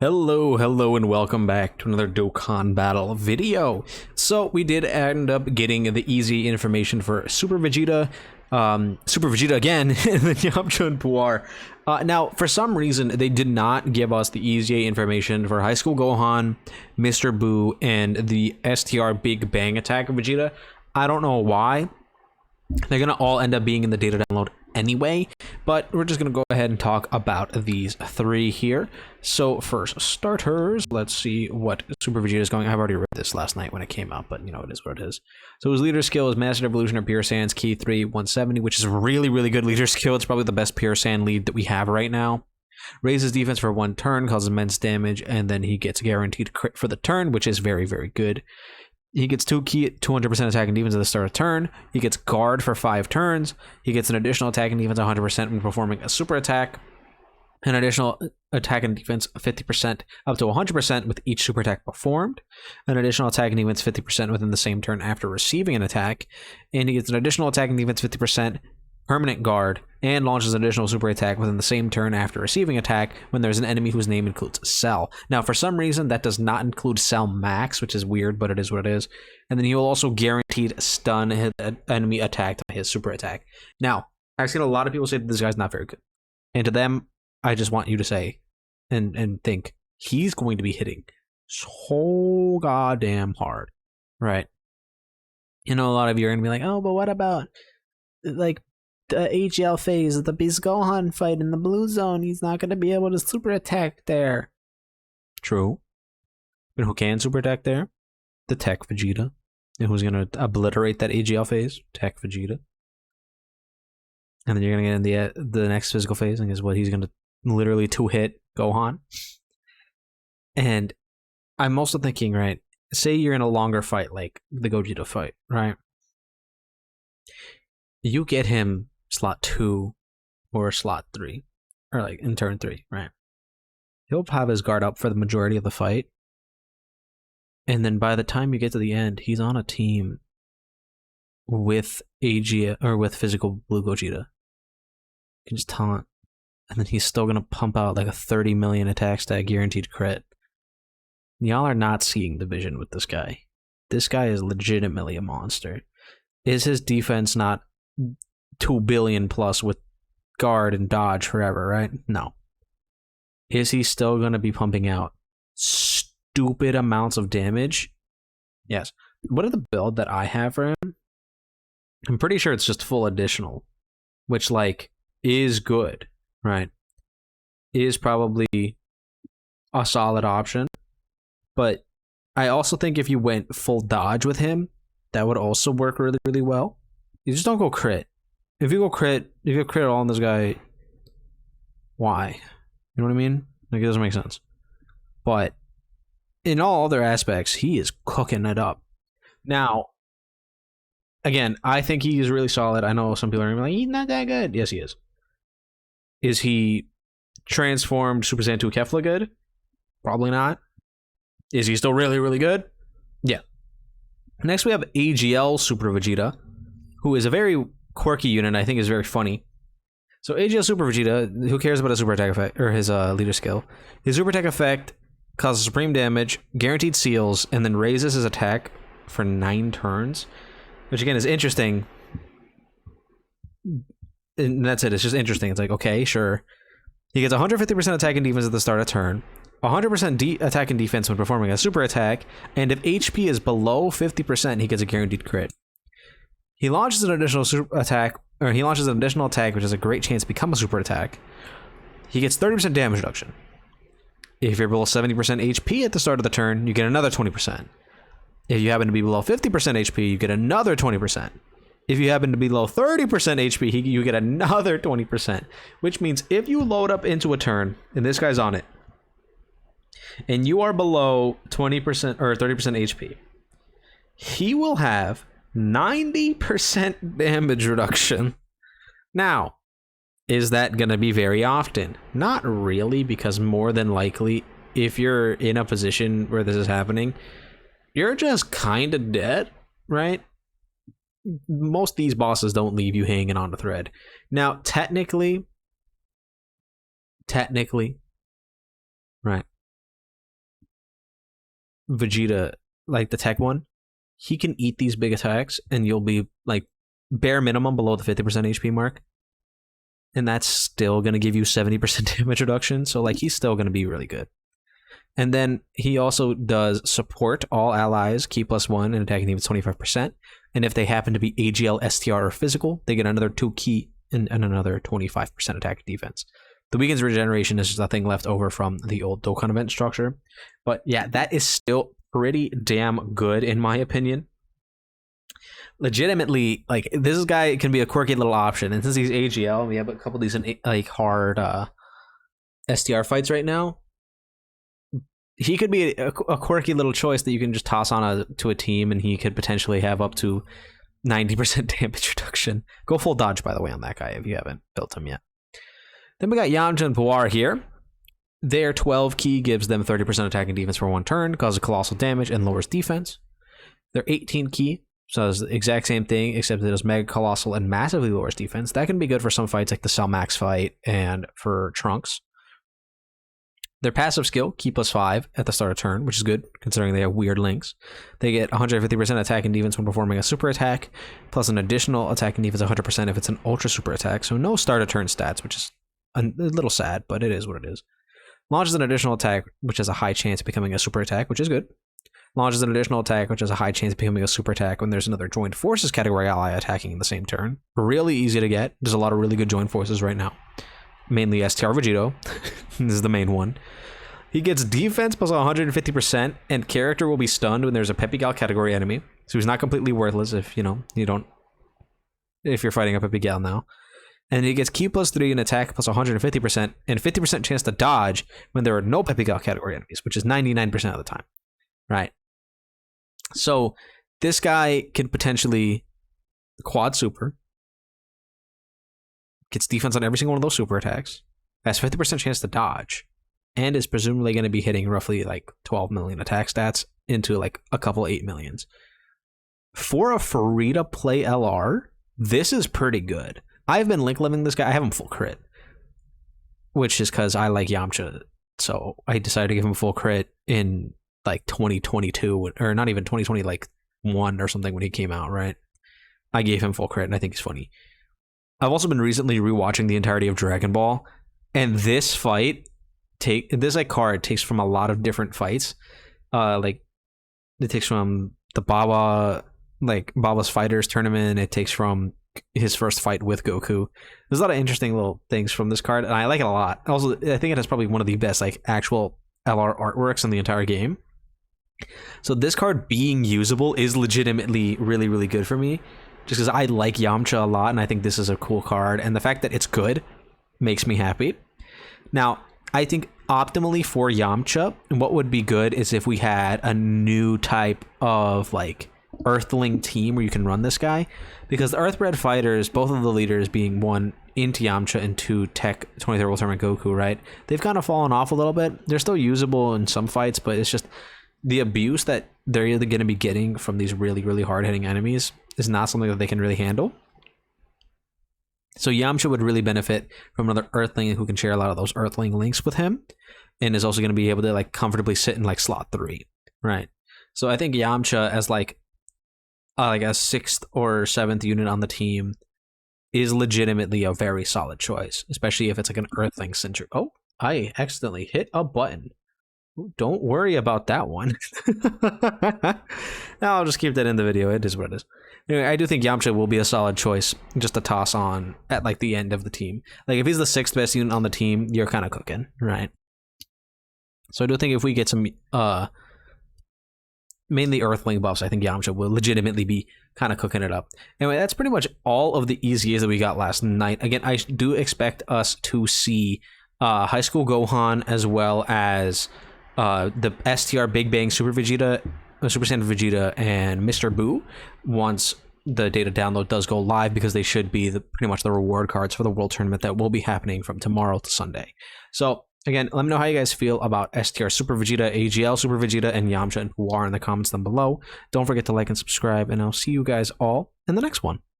Hello, and welcome back to another Dokkan battle video. So we did end up getting the easy information for Super Vegeta, Super Vegeta again, and then Yamcha Puar. Now, for some reason, they did not give us the EZA information for High School Gohan, Mr. Buu, and the STR Big Bang Attack of Vegeta. I don't know why. They're gonna all end up being in the data download anyway, but we're just gonna go ahead and talk about these three here. So first starters, let's see what Super Vegeta is going. I've already read this last night when it came out, but you know, it is what it is. So his leader skill is Master Evolution or Pure Saiyan's Key 3 170, which is a really good leader skill. It's probably the best Pure Saiyan lead that we have right now. Raises defense for one turn, causes immense damage, and then he gets guaranteed crit for the turn, which is very good. He gets 2 key 200% attack and defense at the start of turn. He gets guard for 5 turns. He gets an additional attack and defense 100% when performing a super attack. An additional attack and defense 50% up to 100% with each super attack performed. An additional attack and defense 50% within the same turn after receiving an attack. And he gets an additional attack and defense 50% permanent guard, and launches an additional super attack within the same turn after receiving attack when there's an enemy whose name includes Cell. Now, for some reason, that does not include Cell Max, which is weird, but it is what it is. And then he will also guaranteed stun his enemy attacked by his super attack. Now, I've seen a lot of people say that this guy's not very good. And to them, I just want you to say and think, he's going to be hitting so goddamn hard, right? You know, a lot of you are going to be like, oh, but what about, like, the AGL phase of the Beast Gohan fight in the blue zone? He's not going to be able to super attack there. True. But who can super attack there? The Tech Vegeta. And who's going to obliterate that AGL phase? Tech Vegeta. And then you're going to get in the next physical phase, and guess what? He's going to literally two-hit Gohan. And I'm also thinking, right, say you're in a longer fight, like the Gogeta fight, right? You get him slot 2 or slot 3, or like in turn 3, right? He'll have his guard up for the majority of the fight, and then by the time you get to the end, he's on a team with AG or with physical blue Gogeta. You can just taunt, and then he's still gonna pump out like a 30 million attack stat guaranteed crit. Y'all are not seeing the vision with this guy. This guy is legitimately a monster. Is his defense not 2 billion plus with guard and dodge forever, right? No. Is he still going to be pumping out stupid amounts of damage? Yes. What are the build that I have for him? I'm pretty sure it's just full additional, which, like, is good, right? Is probably a solid option. But I also think if you went full dodge with him, that would also work really well. You just don't go crit. If you go crit all on this guy, why? You know what I mean? Like, it doesn't make sense. But in all other aspects, he is cooking it up. Now, again, I think he is really solid. I know some people are gonna be like, he's not that good. Yes, he is. Is he transformed Super Saiyan 2 Kefla good? Probably not. Is he still really good? Yeah. Next, we have AGL Super Vegeta, who is a very quirky unit, I think is very funny. So AGL Super Vegeta, who cares about his super attack effect, or his leader skill? His super attack effect causes supreme damage, guaranteed seals, and then raises his attack for 9 turns, which again is interesting. And that's it, it's just interesting. It's like, okay, sure. He gets 150% attack and defense at the start of turn, 100% attack and defense when performing a super attack, and if HP is below 50%, he gets a guaranteed crit. He launches an additional attack, which has a great chance to become a super attack. He gets 30% damage reduction. If you're below 70% HP at the start of the turn, you get another 20%. If you happen to be below 50% HP, you get another 20%. If you happen to be below 30% HP, you get another 20%. Which means if you load up into a turn, and this guy's on it, and you are below 20% or 30% HP, he will have 90% damage reduction. Now, is that going to be very often? Not really, because more than likely, if you're in a position where this is happening, you're just kind of dead, right? Most of these bosses don't leave you hanging on a thread. Now, technically, right, Vegeta, like the tech one, he can eat these big attacks and you'll be like bare minimum below the 50% HP mark. And that's still going to give you 70% damage reduction. So like he's still going to be really good. And then he also does support all allies, key +1, and attacking defense 25%. And if they happen to be AGL, STR, or physical, they get another 2 key and another 25% attack defense. The weakens regeneration is just nothing left over from the old Dokkan event structure. But yeah, that is still pretty damn good in my opinion. Legitimately, like, this guy can be a quirky little option. And since he's AGL, we have a couple decent, like, hard STR fights right now. He could be a quirky little choice that you can just toss on to a team, and he could potentially have up to 90% damage reduction. Go full dodge, by the way, on that guy if you haven't built him yet. Then we got Yamcha and Puar here. Their 12 key gives them 30% attack and defense for 1 turn, causes colossal damage, and lowers defense. Their 18 key, so it's the exact same thing, except it does mega colossal and massively lowers defense. That can be good for some fights like the Cell Max fight and for Trunks. Their passive skill, key +5 at the start of turn, which is good considering they have weird links. They get 150% attack and defense when performing a super attack, plus an additional attack and defense 100% if it's an ultra super attack. So no start of turn stats, which is a little sad, but it is what it is. Launches an additional attack, which has a high chance of becoming a super attack, which is good. Launches an additional attack, which has a high chance of becoming a super attack when there's another joined forces category ally attacking in the same turn. Really easy to get. There's a lot of really good joined forces right now. Mainly STR Vegeta. This is the main one. He gets defense plus 150%, and character will be stunned when there's a Peppy Gal category enemy. So he's not completely worthless if, if you're fighting a Peppy Gal now. And he gets key +3 and attack plus 150%, and 50% chance to dodge when there are no Peppy Gal category enemies, which is 99% of the time. Right? So this guy can potentially quad super, gets defense on every single one of those super attacks, has 50% chance to dodge, and is presumably going to be hitting roughly like 12 million attack stats into like a couple 8 millions. For a free-to-play LR, this is pretty good. I've been link living this guy. I have him full crit, which is because I like Yamcha. So I decided to give him full crit in like 2022, or not even 2020, like 1 or something when he came out, right? I gave him full crit, and I think he's funny. I've also been recently rewatching the entirety of Dragon Ball, and this fight, this like card takes from a lot of different fights. Like it takes from the Baba's Fighters tournament. It takes from his first fight with Goku. There's a lot of interesting little things from this card, and I like it a lot. Also, I think it has probably one of the best like actual LR artworks in the entire game. So this card being usable is legitimately really, really good for me, just because I like Yamcha a lot, and I think this is a cool card, and the fact that it's good makes me happy. Now, I think optimally for Yamcha, what would be good is if we had a new type of like Earthling team where you can run this guy, because the Earthbred fighters, both of the leaders being 1 into Yamcha and 2 Tech 23rd World Tournament Goku, right? They've kind of fallen off a little bit. They're still usable in some fights, but it's just the abuse that they're either going to be getting from these really, really hard-hitting enemies is not something that they can really handle. So Yamcha would really benefit from another Earthling who can share a lot of those Earthling links with him, and is also going to be able to like comfortably sit in like slot 3, right? So I think Yamcha as like a 6th or 7th unit on the team is legitimately a very solid choice, especially if it's like an Earthling centric. Oh, I accidentally hit a button. Don't worry about that one. I'll just keep that in the video. It is what it is. Anyway, I do think Yamcha will be a solid choice just to toss on at like the end of the team. Like if he's the 6th best unit on the team, you're kind of cooking, right? So I do think if we get some mainly Earthling buffs, I think Yamcha will legitimately be kind of cooking it up. Anyway, that's pretty much all of the EZAs that we got last night. Again, I do expect us to see High School Gohan as well as the STR Big Bang Super Vegeta, Super Saiyan Vegeta, and Mr. Buu once the data download does go live, because they should be pretty much the reward cards for the World Tournament that will be happening from tomorrow to Sunday. So again, let me know how you guys feel about STR Super Vegeta, AGL Super Vegeta, and Yamcha and Puar in the comments down below. Don't forget to like and subscribe, and I'll see you guys all in the next one.